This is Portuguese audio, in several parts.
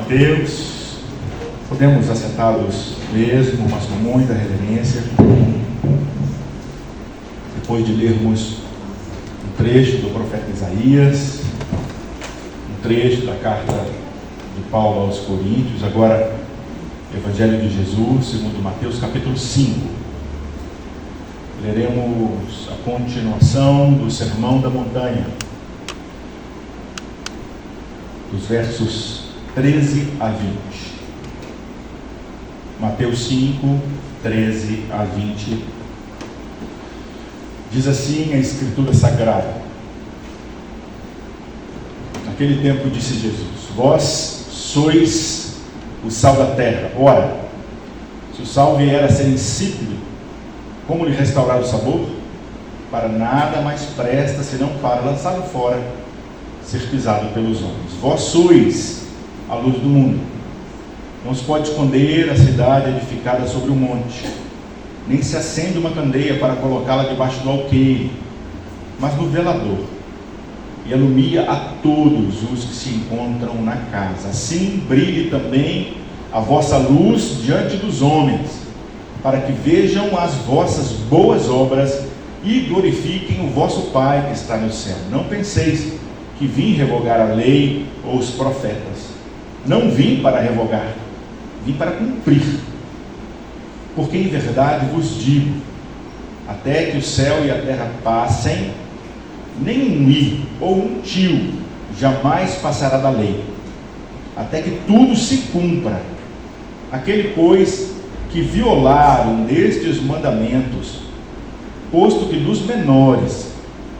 Deus, podemos assentá-los mesmo, mas com muita reverência, depois de lermos um trecho do profeta Isaías, um trecho da carta de Paulo aos Coríntios, agora Evangelho de Jesus, segundo Mateus, capítulo 5. Leremos a continuação do Sermão da Montanha, dos versos 13 a 20. Mateus 5, 13 a 20. Diz assim a Escritura Sagrada: Naquele tempo disse Jesus: Vós sois o sal da terra. Ora, se o sal vier a ser insípido, como lhe restaurar o sabor? Para nada mais presta, senão para lançá-lo fora, ser pisado pelos homens. Vós sois a luz do mundo. Não se pode esconder a cidade edificada sobre um monte, nem se acende uma candeia para colocá-la debaixo do alqueire, mas no velador, e alumia a todos os que se encontram na casa. Assim brilhe também a vossa luz diante dos homens, para que vejam as vossas boas obras e glorifiquem o vosso Pai que está no céu. Não penseis que vim revogar a lei ou os profetas. Não vim para revogar, vim para cumprir. Porque em verdade vos digo, até que o céu e a terra passem, nem um i ou um tio jamais passará da lei, até que tudo se cumpra. Aquele, pois, que violar um destes mandamentos, posto que dos menores,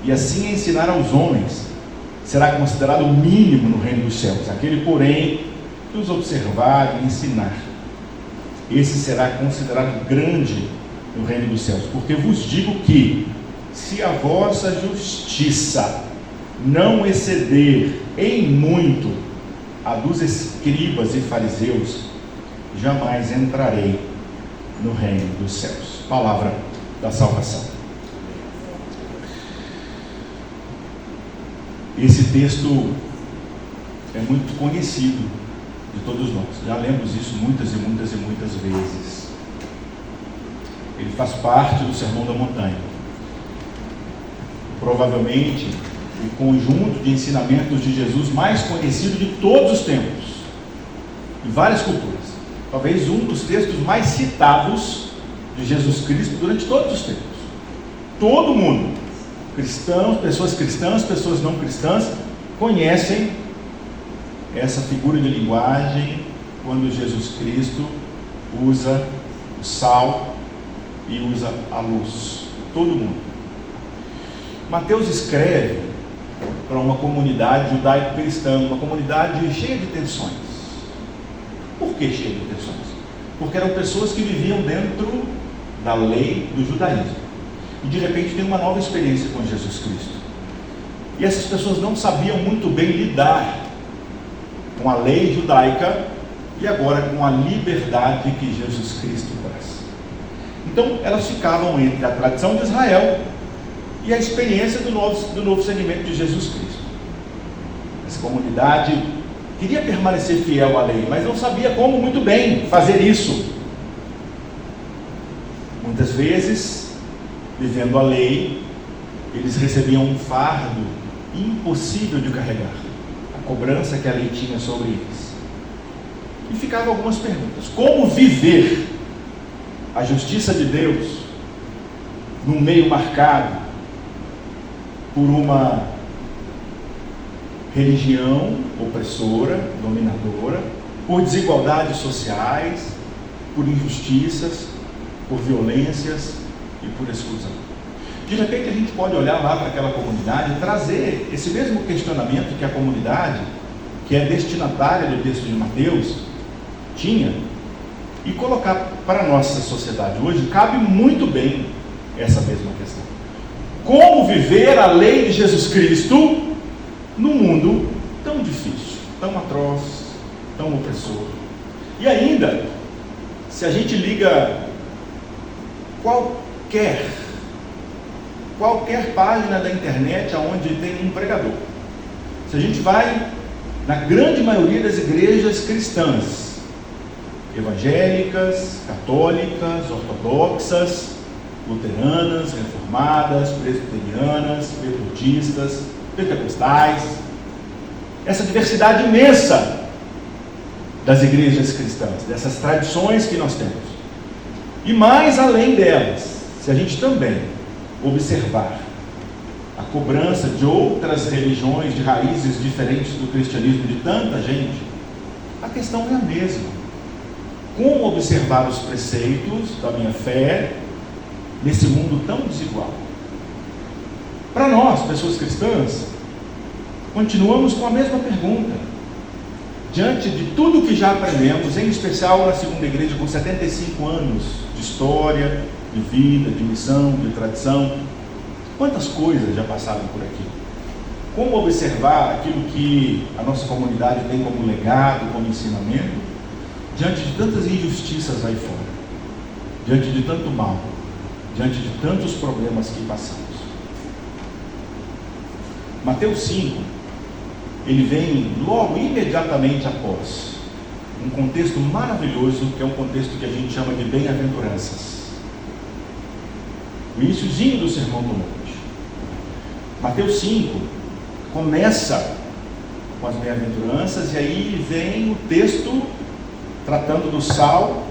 e assim ensinar aos homens, será considerado o mínimo no reino dos céus. Aquele, porém, que os observar e ensinar, esse será considerado grande no reino dos céus. Porque vos digo que, se a vossa justiça não exceder em muito a dos escribas e fariseus, jamais entrarei no reino dos céus. Palavra da salvação. Esse texto é muito conhecido de todos nós. Já lemos isso muitas e muitas e muitas vezes. Ele faz parte do Sermão da Montanha. Provavelmente o conjunto de ensinamentos de Jesus mais conhecido de todos os tempos, em várias culturas. Talvez um dos textos mais citados de Jesus Cristo durante todos os tempos. Todo mundo, cristãos, pessoas não cristãs, conhecem essa figura de linguagem quando Jesus Cristo usa o sal e usa a luz. Todo mundo. Mateus escreve para uma comunidade judaico-cristã, uma comunidade cheia de tensões. Por que cheia de tensões? Porque eram pessoas que viviam dentro da lei do judaísmo e de repente tem uma nova experiência com Jesus Cristo, e essas pessoas não sabiam muito bem lidar com a lei judaica e agora com a liberdade que Jesus Cristo traz. Então elas ficavam entre a tradição de Israel e a experiência do novo segmento de Jesus Cristo. Essa comunidade queria permanecer fiel à lei, mas não sabia como muito bem fazer isso. Muitas vezes, vivendo a lei, eles recebiam um fardo impossível de carregar, a cobrança que a lei tinha sobre eles. E ficavam algumas perguntas: como viver a justiça de Deus num meio marcado por uma religião opressora, dominadora, por desigualdades sociais, por injustiças, por violências e por exclusão? De repente a gente pode olhar lá para aquela comunidade e trazer esse mesmo questionamento que a comunidade, que é destinatária do texto de Mateus, tinha, e colocar para a nossa sociedade hoje. Cabe muito bem essa mesma questão: como viver a lei de Jesus Cristo num mundo tão difícil, tão atroz, tão opressor? E ainda, se a gente liga qualquer página da internet onde tem um pregador, se a gente vai na grande maioria das igrejas cristãs, evangélicas, católicas, ortodoxas, luteranas, reformadas, presbiterianas, metodistas, pentecostais, essa diversidade imensa das igrejas cristãs, dessas tradições que nós temos. E mais além delas, se a gente também observar a cobrança de outras religiões de raízes diferentes do cristianismo de tanta gente, a questão é a mesma. Como observar os preceitos da minha fé nesse mundo tão desigual? Para nós, pessoas cristãs, continuamos com a mesma pergunta. Diante de tudo que já aprendemos, em especial na segunda igreja, com 75 anos de história, de vida, de missão, de tradição, quantas coisas já passaram por aqui? Como observar aquilo que a nossa comunidade tem como legado, como ensinamento, diante de tantas injustiças aí fora, diante de tanto mal, diante de tantos problemas que passamos? Mateus 5, ele vem logo, imediatamente após, um contexto maravilhoso, que é um contexto que a gente chama de bem-aventuranças. O iniciozinho do Sermão do Monte. Mateus 5 começa com as bem-aventuranças, e aí vem o texto tratando do sal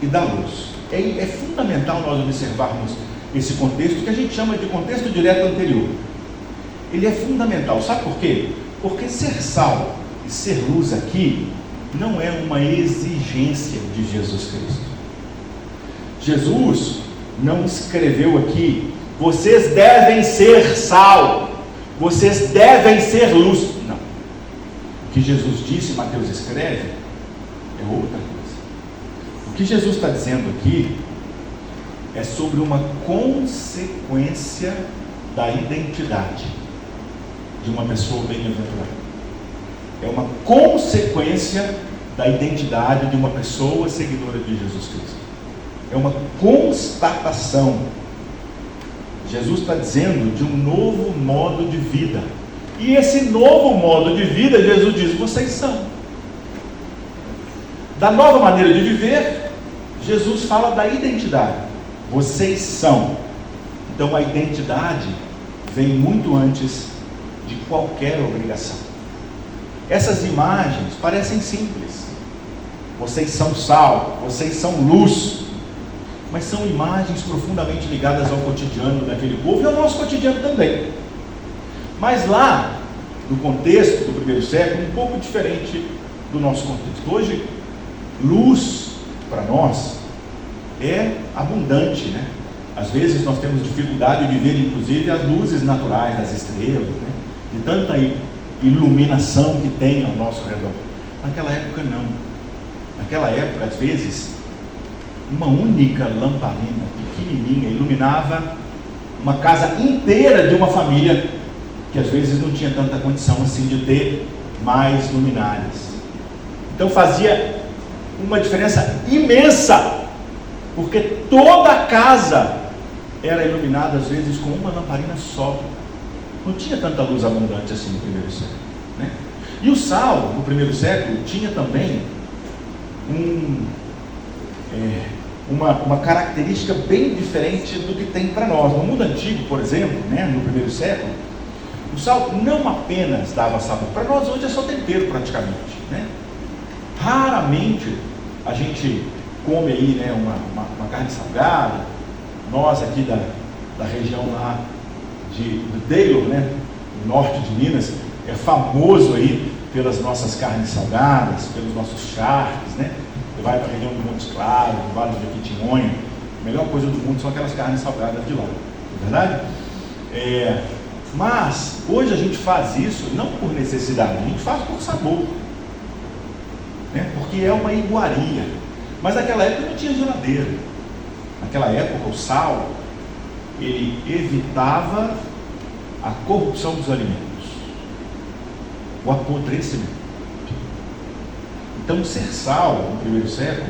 e da luz. É fundamental nós observarmos esse contexto, que a gente chama de contexto direto anterior. Ele é fundamental, sabe por quê? Porque ser sal e ser luz aqui não é uma exigência de Jesus Cristo. Jesus não escreveu aqui: vocês devem ser sal, vocês devem ser luz. Não. O que Jesus disse, Mateus escreve, é outra coisa. O que Jesus está dizendo aqui é sobre uma consequência da identidade de uma pessoa bem-aventurada. É uma consequência da identidade de uma pessoa seguidora de Jesus Cristo. É uma constatação. Jesus está dizendo de um novo modo de vida. E esse novo modo de vida, Jesus diz, vocês são. Da nova maneira de viver, Jesus fala da identidade. Vocês são. Então a identidade vem muito antes de qualquer obrigação. Essas imagens parecem simples. Vocês são sal, vocês são luz, mas são imagens profundamente ligadas ao cotidiano daquele povo e ao nosso cotidiano também. Mas lá, no contexto do primeiro século, um pouco diferente do nosso contexto. Hoje, luz para nós é abundante, né? Às vezes nós temos dificuldade de ver, inclusive, as luzes naturais das estrelas, né? De tanta iluminação que tem ao nosso redor. Naquela época não. Naquela época, às vezes, uma única lamparina pequenininha iluminava uma casa inteira de uma família que às vezes não tinha tanta condição assim de ter mais luminárias. Então fazia uma diferença imensa, porque toda a casa era iluminada às vezes com uma lamparina só. Não tinha tanta luz abundante assim no primeiro século, né? E o sal, no primeiro século, tinha também uma característica bem diferente do que tem para nós. No mundo antigo, por exemplo, né, no primeiro século, o sal não apenas dava sabor. Para nós hoje é só tempero praticamente, né? Raramente a gente come aí, né, uma carne salgada. Nós aqui da região lá do Taylor, né, no norte de Minas, é famoso aí pelas nossas carnes salgadas, pelos nossos charques, né? Você vai para a região do Montes Claros, do Vale de Jequitinhonha, a melhor coisa do mundo são aquelas carnes salgadas de lá, não é verdade? Mas hoje a gente faz isso não por necessidade, a gente faz por sabor, né? Porque é uma iguaria. Mas naquela época não tinha geladeira. Naquela época o sal, ele evitava a corrupção dos alimentos, o apodrecimento. Então ser sal no primeiro século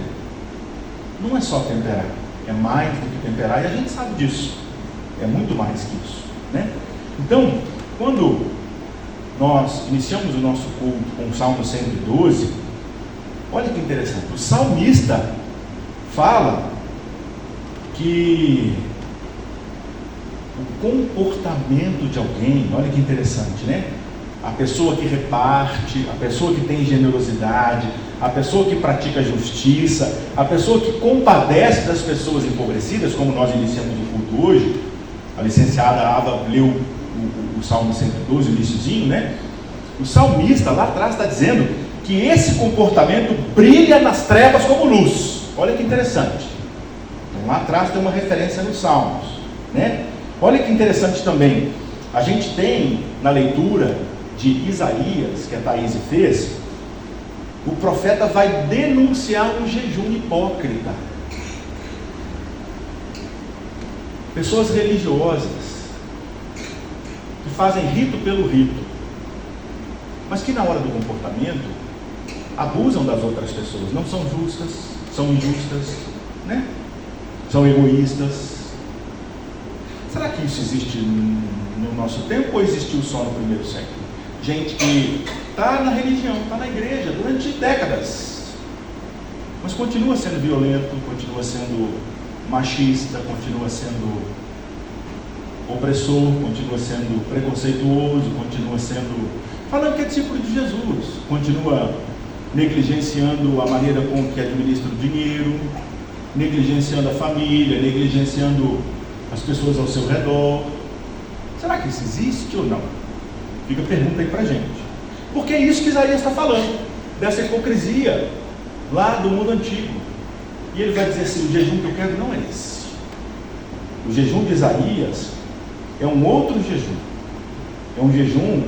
não é só temperar, é mais do que temperar, e a gente sabe disso, é muito mais que isso, né? Então, quando nós iniciamos o nosso culto com o Salmo 112, olha que interessante, o salmista fala que o comportamento de alguém, olha que interessante, né? A pessoa que reparte, a pessoa que tem generosidade, a pessoa que pratica justiça, a pessoa que compadece das pessoas empobrecidas, como nós iniciamos o culto hoje. A licenciada Ava leu o Salmo 112, o iniciozinho, né? O salmista lá atrás está dizendo que esse comportamento brilha nas trevas como luz. Olha que interessante. Então lá atrás tem uma referência nos Salmos, né? Olha que interessante também. A gente tem na leitura de Isaías, que a Thaís fez, o profeta vai denunciar um jejum hipócrita. Pessoas religiosas que fazem rito pelo rito, mas que na hora do comportamento abusam das outras pessoas, não são justas, são injustas, né? São egoístas. Será que isso existe no nosso tempo ou existiu só no primeiro século? Gente que está na religião, está na igreja durante décadas, mas continua sendo violento, continua sendo machista, continua sendo opressor, continua sendo preconceituoso, continua sendo, falando que é discípulo de Jesus, continua negligenciando a maneira com que administra o dinheiro, negligenciando a família, negligenciando as pessoas ao seu redor. Será que isso existe ou não? Fica a pergunta aí pra gente. Porque é isso que Isaías está falando, dessa hipocrisia lá do mundo antigo. E ele vai dizer assim: o jejum que eu quero não é esse. O jejum de Isaías é um outro jejum. É um jejum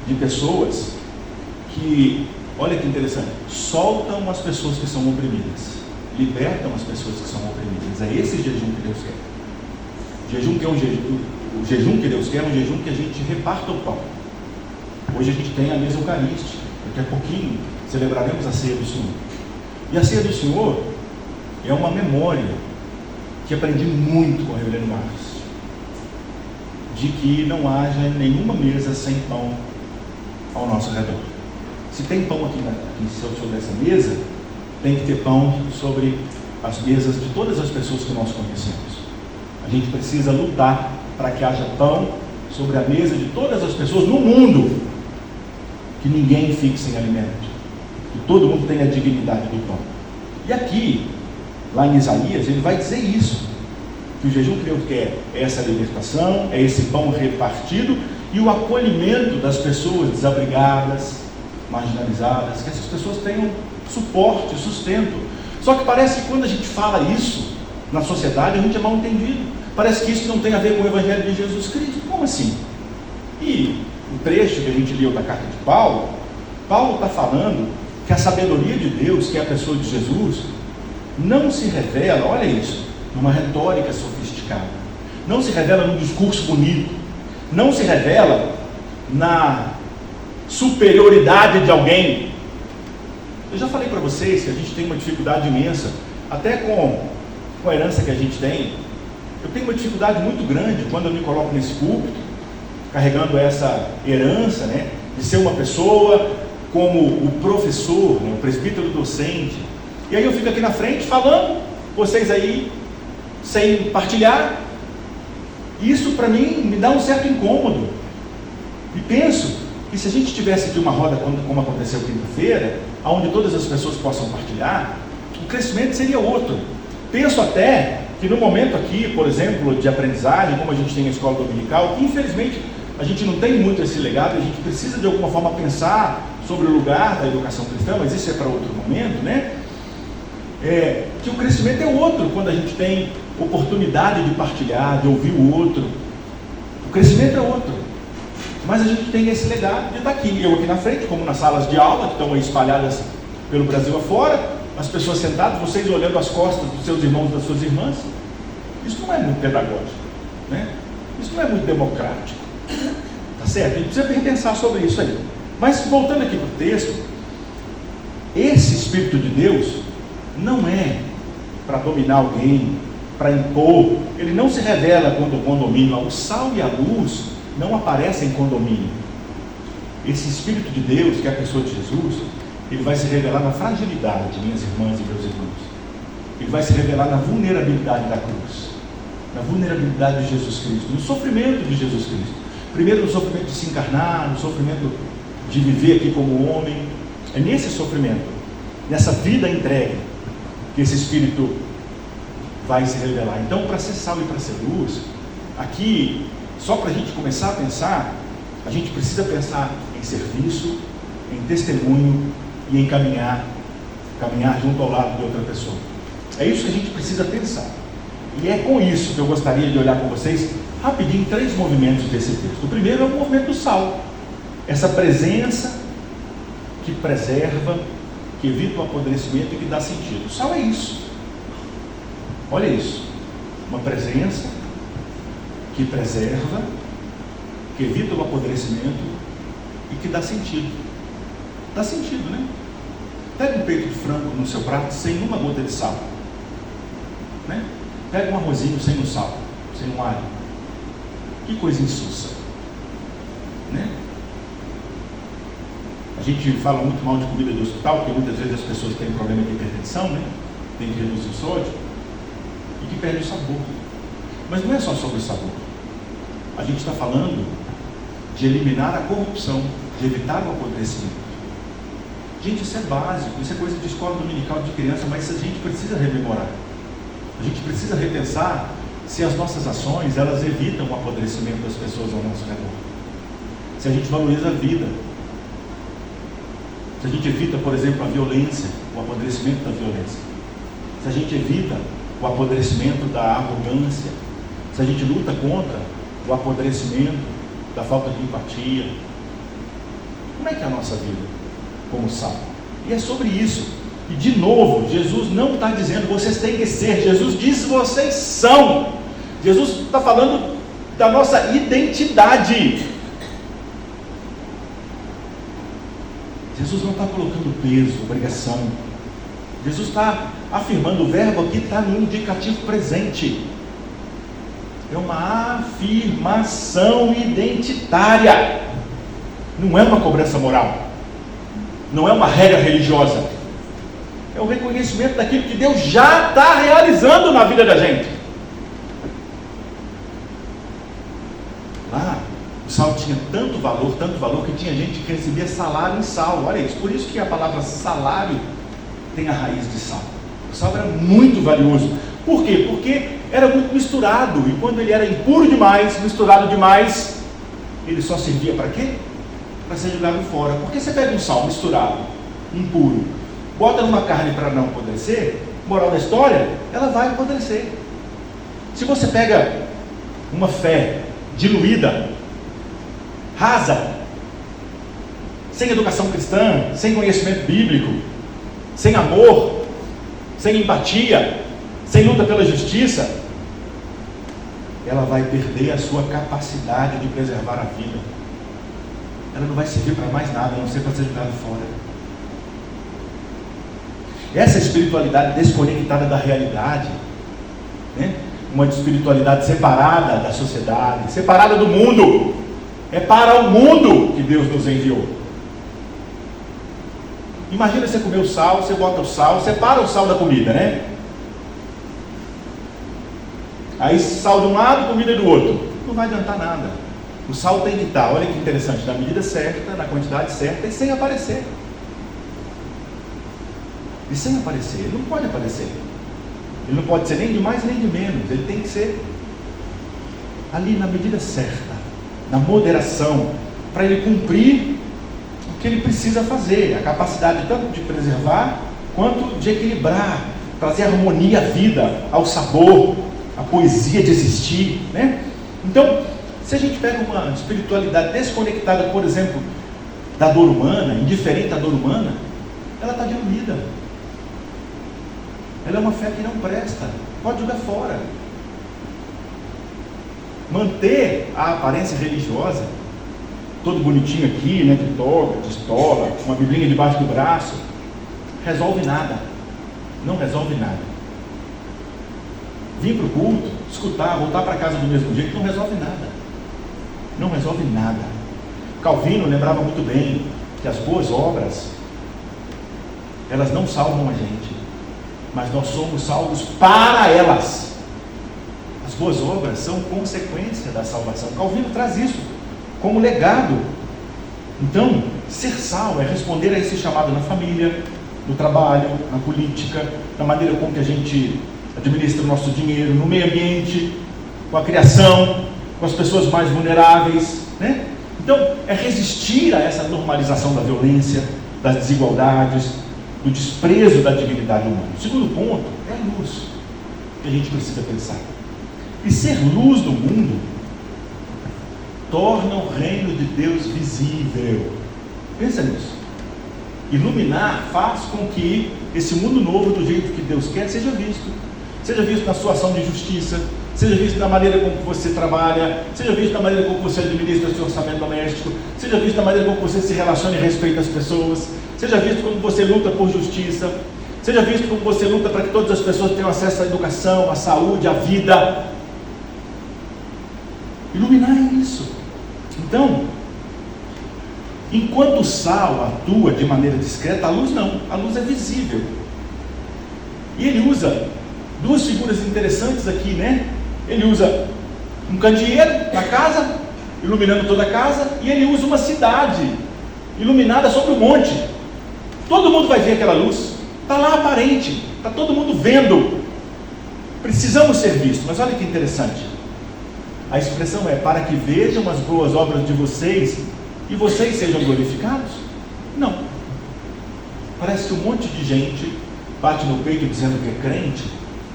de pessoas que, olha que interessante, soltam as pessoas que são oprimidas, libertam as pessoas que são oprimidas. É esse jejum que Deus quer. O jejum que Deus quer é um jejum que a gente reparta o pão. Hoje a gente tem a mesa eucarística, daqui a pouquinho celebraremos a ceia do Senhor. E a ceia do Senhor é uma memória que aprendi muito com o reverendo Marcos, de que não haja nenhuma mesa sem pão ao nosso redor. Se tem pão aqui sobre essa mesa, tem que ter pão sobre as mesas de todas as pessoas que nós conhecemos. A gente precisa lutar para que haja pão sobre a mesa de todas as pessoas no mundo, que ninguém fique sem alimento, que todo mundo tenha a dignidade do pão. E aqui, lá em Isaías, ele vai dizer isso, que o jejum que Deus quer é essa libertação, é esse pão repartido e o acolhimento das pessoas desabrigadas, marginalizadas, que essas pessoas tenham suporte, sustento. Só que parece que quando a gente fala isso na sociedade, a gente é mal entendido. Parece que isso não tem a ver com o Evangelho de Jesus Cristo. Como assim? E o trecho que a gente leu da carta de Paulo está falando que a sabedoria de Deus, que é a pessoa de Jesus, não se revela, olha isso, numa retórica sofisticada, não se revela num discurso bonito, não se revela na superioridade de alguém. Eu já falei para vocês que a gente tem uma dificuldade imensa, até com a herança que a gente tem. Eu tenho uma dificuldade muito grande quando eu me coloco nesse púlpito, carregando essa herança, né, de ser uma pessoa como o professor, né, o presbítero docente, e aí eu fico aqui na frente falando, vocês aí sem partilhar. Isso para mim me dá um certo incômodo, e penso que se a gente tivesse aqui uma roda como aconteceu quinta-feira, onde todas as pessoas possam partilhar, o crescimento seria outro. Penso até que no momento aqui, por exemplo, de aprendizagem, como a gente tem a escola dominical, que infelizmente a gente não tem muito esse legado, a gente precisa de alguma forma pensar sobre o lugar da educação cristã, mas isso é para outro momento, né? Que o crescimento é outro quando a gente tem oportunidade de partilhar, de ouvir o outro. O crescimento é outro. Mas a gente tem esse legado de estar aqui, eu aqui na frente, como nas salas de aula, que estão aí espalhadas pelo Brasil afora, as pessoas sentadas, vocês olhando as costas dos seus irmãos e das suas irmãs. Isso não é muito pedagógico, né? Isso não é muito democrático, tá certo? A gente precisa repensar sobre isso aí. Mas voltando aqui para o texto, esse Espírito de Deus não é para dominar alguém, para impor. Ele não se revela quando o condomínio, o sal e a luz não aparecem em condomínio. esse Espírito de Deus, que é a pessoa de Jesus, ele vai se revelar na fragilidade, minhas irmãs e meus irmãos. Ele vai se revelar na vulnerabilidade da cruz, na vulnerabilidade de Jesus Cristo, no sofrimento de Jesus Cristo. Primeiro no sofrimento de se encarnar, no sofrimento de viver aqui como homem. É nesse sofrimento, nessa vida entregue, que esse Espírito vai se revelar. Então, para ser sal e para ser luz, aqui, só para a gente começar a pensar, a gente precisa pensar em serviço, em testemunho e em caminhar junto ao lado de outra pessoa. É isso que a gente precisa pensar. E é com isso que eu gostaria de olhar com vocês rapidinho 3 movimentos desse texto. O primeiro é o movimento do sal, essa presença que preserva, que evita o apodrecimento e que dá sentido. O sal é isso. Olha isso, uma presença que preserva, que evita o apodrecimento e que dá sentido. Dá sentido, né? Pega um peito de frango no seu prato sem uma gota de sal, né? Pega um arrozinho sem um sal, sem um alho. Que coisa insussa, né? A gente fala muito mal de comida de hospital, porque muitas vezes as pessoas têm problema de hipertensão, né? Tem que reduzir o sódio e que perde o sabor. Mas não é só sobre o sabor. A gente está falando de eliminar a corrupção, de evitar o apodrecimento. Gente, isso é básico, isso é coisa de escola dominical de criança, mas a gente precisa rememorar. A gente precisa repensar se as nossas ações, elas evitam o apodrecimento das pessoas ao nosso redor. Se a gente valoriza a vida. Se a gente evita, por exemplo, a violência, o apodrecimento da violência. Se a gente evita o apodrecimento da arrogância. Se a gente luta contra o apodrecimento da falta de empatia. Como é que é a nossa vida como sal? E é sobre isso. E de novo, Jesus não está dizendo vocês têm que ser, Jesus diz vocês são. Jesus está falando da nossa identidade. Jesus não está colocando peso, obrigação. Jesus está afirmando, o verbo aqui está no indicativo presente. É uma afirmação identitária. Não é uma cobrança moral. Não é uma regra religiosa. É o reconhecimento daquilo que Deus já está realizando na vida da gente. Lá, o sal tinha tanto valor, que tinha gente que recebia salário em sal. Olha isso, por isso que a palavra salário tem a raiz de sal. O sal era muito valioso. Por quê? Porque era muito misturado. E quando ele era impuro demais, misturado demais, ele só servia para quê? Para ser jogado fora. Porque você pega um sal misturado, impuro, bota numa carne para não apodrecer, moral da história, ela vai apodrecer. Se você pega uma fé diluída, rasa, sem educação cristã, sem conhecimento bíblico, sem amor, sem empatia, sem luta pela justiça, ela vai perder a sua capacidade de preservar a vida. Ela não vai servir para mais nada, a não ser para ser jogada fora. Essa espiritualidade desconectada da realidade, né? Uma espiritualidade separada da sociedade, separada do mundo, é para o mundo que Deus nos enviou. Imagina você comer o sal, você bota o sal, separa o sal da comida, né? Aí sal de um lado, comida do outro. Não vai adiantar nada. O sal tem que estar, olha que interessante, na medida certa, na quantidade certa e sem aparecer. E sem aparecer, ele não pode aparecer. Ele não pode ser nem de mais nem de menos. Ele tem que ser ali na medida certa, na moderação, para ele cumprir o que ele precisa fazer. A capacidade tanto de preservar, quanto de equilibrar, trazer harmonia à vida, ao sabor, à poesia de existir, né? Então, se a gente pega uma espiritualidade desconectada, por exemplo, da dor humana, indiferente à dor humana, ela está diluída. Ela é uma fé que não presta, pode jogar fora. Manter a aparência religiosa, todo bonitinho aqui, né, de toga, de estola, uma biblinha debaixo do braço, resolve nada, não resolve nada. Vir para o culto, escutar, voltar para casa do mesmo jeito, não resolve nada. Não resolve nada. Calvino lembrava muito bem que as boas obras, elas não salvam a gente, mas nós somos salvos para elas. As boas obras são consequência da salvação. Calvino traz isso como legado. Então, ser sal é responder a esse chamado na família, no trabalho, na política, na maneira como que a gente administra o nosso dinheiro, no meio ambiente, com a criação, com as pessoas mais vulneráveis, né? Então, é resistir a essa normalização da violência, das desigualdades, do desprezo da dignidade humana. O segundo ponto é a luz, que a gente precisa pensar. E ser luz no mundo torna o reino de Deus visível. Pensa nisso. Iluminar faz com que esse mundo novo, do jeito que Deus quer, seja visto. Seja visto na sua ação de justiça, seja visto na maneira como você trabalha, seja visto na maneira como você administra o seu orçamento doméstico, seja visto na maneira como você se relaciona e respeita as pessoas, seja visto como você luta por justiça, seja visto como você luta para que todas as pessoas tenham acesso à educação, à saúde, à vida. Iluminar é isso. Então, enquanto o sal atua de maneira discreta, a luz não, a luz é visível. E ele usa duas figuras interessantes aqui, né? Ele usa um candeeiro na casa, iluminando toda a casa, e ele usa uma cidade iluminada sobre o monte. Todo mundo vai ver aquela luz, está lá aparente, está todo mundo vendo. Precisamos ser vistos, mas olha que interessante. A expressão é: para que vejam as boas obras de vocês e vocês sejam glorificados? Não. Parece que um monte de gente bate no peito dizendo que é crente,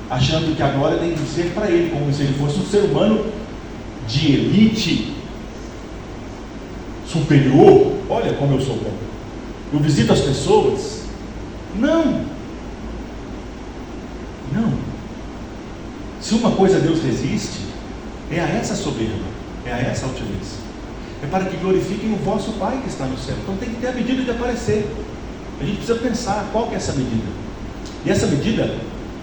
achando que a glória tem que ser para ele, como se ele fosse um ser humano de elite, superior. Olha como eu sou bom, eu visito as pessoas. Não. Se uma coisa Deus resiste, é a essa soberba, é a essa altivez. É para que glorifiquem o vosso Pai que está no céu. Então tem que ter a medida de aparecer. A gente precisa pensar qual que é essa medida. E essa medida,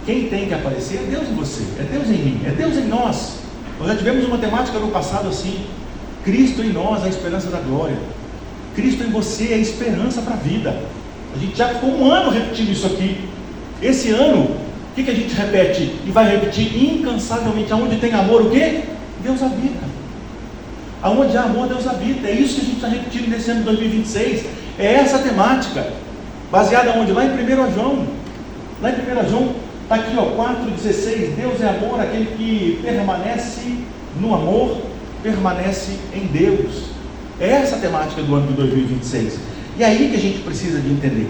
quem tem que aparecer é Deus em você, é Deus em mim, é Deus em nós. Nós já tivemos uma temática no passado assim: Cristo em nós, a esperança da glória. Cristo em você é a esperança para a vida. A gente já ficou um ano repetindo isso aqui. Esse ano, o que a gente repete e vai repetir incansavelmente? Aonde tem amor, o quê? Deus habita. Aonde há amor, Deus habita. É isso que a gente está repetindo nesse ano de 2026. É essa temática, baseada onde? Lá em 1 João. Lá em 1 João, está aqui, 4,16. Deus é amor, aquele que permanece no amor, permanece em Deus. É essa a temática do ano de 2026. E é aí que a gente precisa de entender,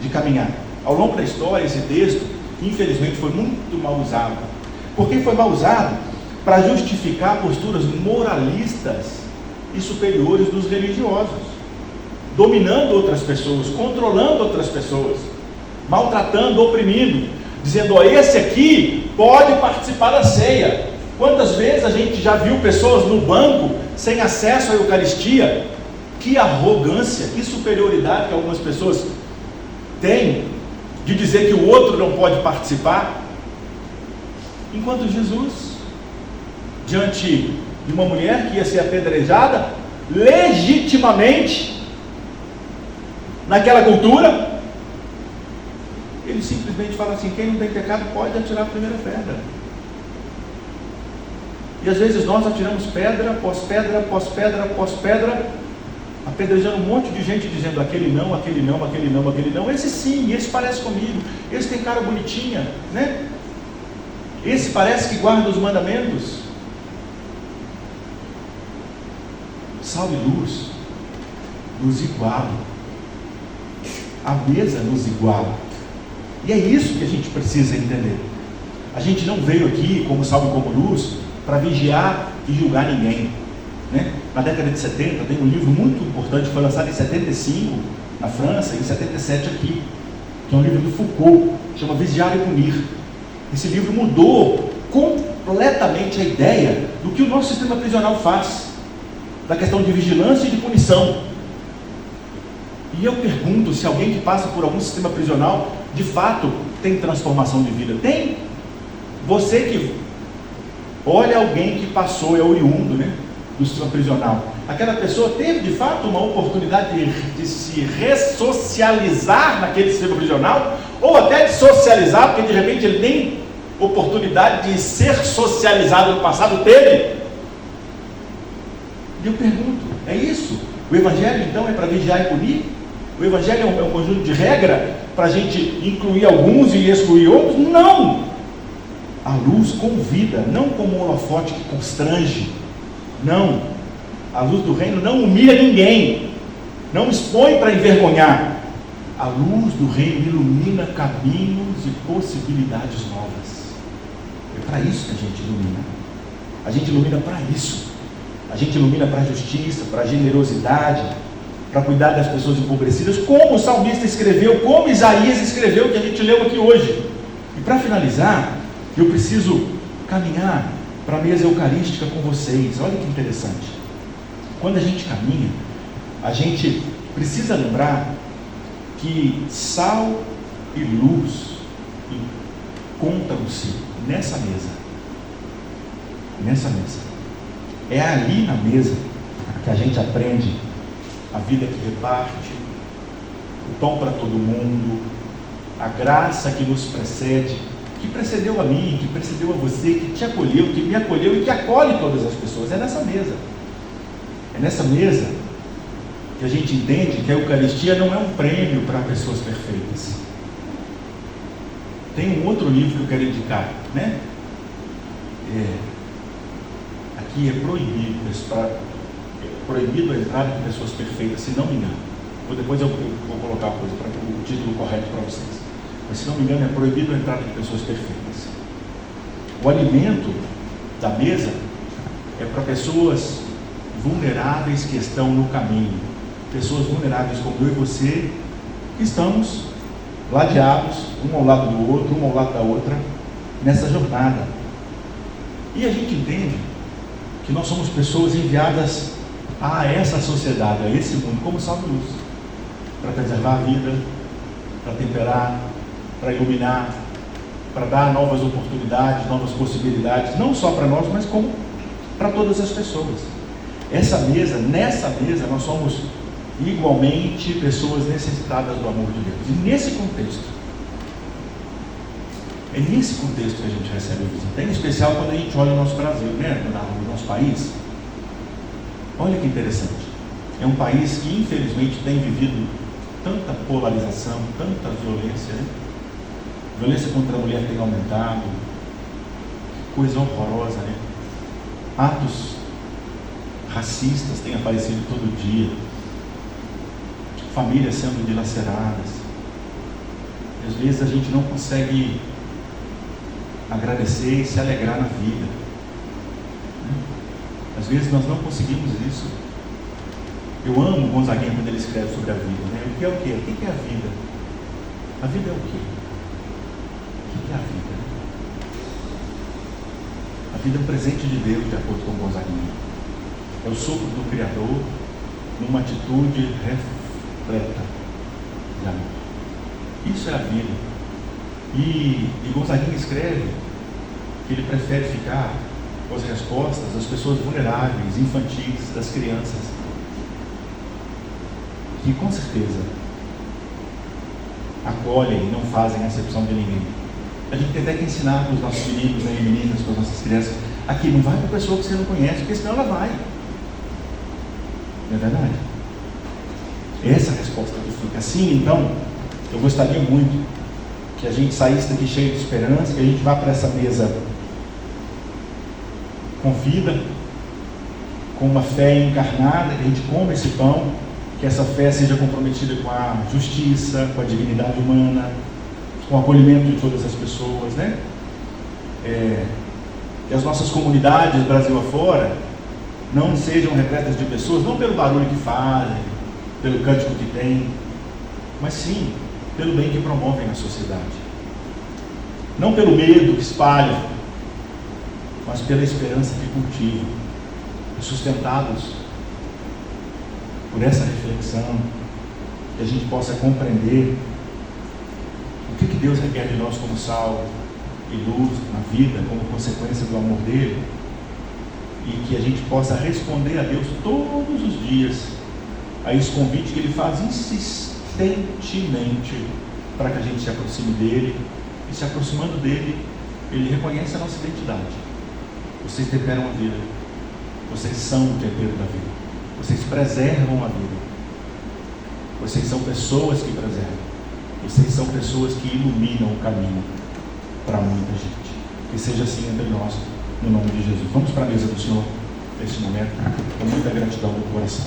de caminhar. Ao longo da história, esse texto, infelizmente, foi muito mal usado. Por que foi mal usado? Para justificar posturas moralistas e superiores dos religiosos, dominando outras pessoas, controlando outras pessoas, maltratando, oprimindo, dizendo: esse aqui pode participar da ceia. Quantas vezes a gente já viu pessoas no banco sem acesso à Eucaristia? Que arrogância, que superioridade que algumas pessoas têm de dizer que o outro não pode participar, enquanto Jesus, diante de uma mulher que ia ser apedrejada legitimamente naquela cultura, ele simplesmente fala assim: quem não tem pecado pode atirar a primeira pedra. E às vezes nós atiramos pedra após pedra, após pedra, após pedra, apedrejando um monte de gente, dizendo: aquele não, aquele não, aquele não, aquele não. Esse sim, esse parece comigo, esse tem cara bonitinha, né? Esse parece que guarda os mandamentos. Sal e luz nos igualam, a mesa nos iguala. E é isso que a gente precisa entender. A gente não veio aqui como sal e como luz para vigiar e julgar ninguém, né? Na década de 70 tem um livro muito importante, foi lançado em 75 na França e em 77 aqui, que é um livro do Foucault, chama Vigiar e Punir. Esse livro mudou completamente a ideia do que o nosso sistema prisional faz, da questão de vigilância e de punição. E eu pergunto se alguém que passa por algum sistema prisional de fato tem transformação de vida. Tem? Você que olha alguém que passou, é oriundo, né, do sistema prisional, aquela pessoa teve de fato uma oportunidade de se ressocializar naquele sistema prisional, ou até de socializar, porque de repente ele nem oportunidade de ser socializado no passado teve. E eu pergunto, é isso? O Evangelho então é para vigiar e punir? O Evangelho é um conjunto de regra para a gente incluir alguns e excluir outros? Não! A luz convida, não como um holofote que constrange. Não! A luz do reino não humilha ninguém, não expõe para envergonhar. A luz do reino ilumina caminhos e possibilidades novas. É para isso que a gente ilumina. A gente ilumina para isso. A gente ilumina para a justiça, para a generosidade, para cuidar das pessoas empobrecidas, como o salmista escreveu, como Isaías escreveu, que a gente leu aqui hoje. E para finalizar, eu preciso caminhar para a mesa eucarística com vocês. Olha que interessante. Quando a gente caminha, a gente precisa lembrar que sal e luz encontram-se nessa mesa. Nessa mesa. É ali na mesa que a gente aprende a vida que reparte, o pão para todo mundo, a graça que nos precede, que precedeu a mim, que precedeu a você, que te acolheu, que me acolheu e que acolhe todas as pessoas. É nessa mesa. É nessa mesa que a gente entende que a Eucaristia não é um prêmio para pessoas perfeitas. Tem um outro livro que eu quero indicar, né? Aqui é proibido a entrada de pessoas perfeitas, se não me engano. Depois eu vou colocar a coisa para o título correto para vocês. Mas se não me engano, é proibido a entrada de pessoas perfeitas. O alimento da mesa é para pessoas vulneráveis que estão no caminho. Pessoas vulneráveis como eu e você, que estamos ladeados, um ao lado do outro, um ao lado da outra, nessa jornada. E a gente entende que nós somos pessoas enviadas a essa sociedade, a esse mundo, como sal de luz, para preservar a vida, para temperar, para iluminar, para dar novas oportunidades, novas possibilidades, não só para nós, mas como para todas as pessoas. Nessa mesa, nós somos igualmente pessoas necessitadas do amor de Deus. E nesse contexto, é nesse contexto que a gente recebe a visita. Em especial quando a gente olha o nosso Brasil, né? O nosso país. Olha que interessante. É um país que infelizmente tem vivido tanta polarização, tanta violência, né? Violência contra a mulher tem aumentado. Que coisa horrorosa, né? Atos racistas têm aparecido todo dia. Famílias sendo dilaceradas. E às vezes a gente não consegue agradecer e se alegrar na vida. Às vezes nós não conseguimos isso. Eu amo o Gonzaguinha quando ele escreve sobre a vida, né? O que é o quê? O que é a vida? A vida é o quê? O que é a vida? A vida é um presente de Deus, de acordo com o Gonzaguinha. É o sopro do Criador numa atitude repleta de amor. Isso é a vida. E Gonzaguinha escreve que ele prefere ficar com as respostas das pessoas vulneráveis, infantis, das crianças, que com certeza acolhem e não fazem acepção de ninguém. A gente tem até que ensinar para os nossos meninos, né, e meninas, para as nossas crianças, aqui não vai para a pessoa que você não conhece, porque senão ela vai. Não é verdade? Essa é a resposta que fica. Assim, então, eu gostaria muito que a gente saísse daqui cheio de esperança, que a gente vá para essa mesa com vida, com uma fé encarnada, que a gente coma esse pão, que essa fé seja comprometida com a justiça, com a dignidade humana, com o acolhimento de todas as pessoas, né? Que as nossas comunidades, Brasil afora, não sejam repletas de pessoas, não pelo barulho que fazem, pelo cântico que tem, mas sim pelo bem que promovem na sociedade. Não pelo medo que espalham, mas pela esperança que cultivam, sustentados por essa reflexão, que a gente possa compreender o que Deus requer de nós como sal e luz na vida, como consequência do amor dele, e que a gente possa responder a Deus todos os dias a esse convite que Ele faz insistentemente para que a gente se aproxime dEle, e se aproximando dEle, Ele reconhece a nossa identidade. Vocês temperam a vida, vocês são o tempero da vida, vocês preservam a vida, vocês são pessoas que preservam, vocês são pessoas que iluminam o caminho para muita gente. Que seja assim entre nós, no nome de Jesus. Vamos para a mesa do Senhor neste momento, com muita gratidão no coração.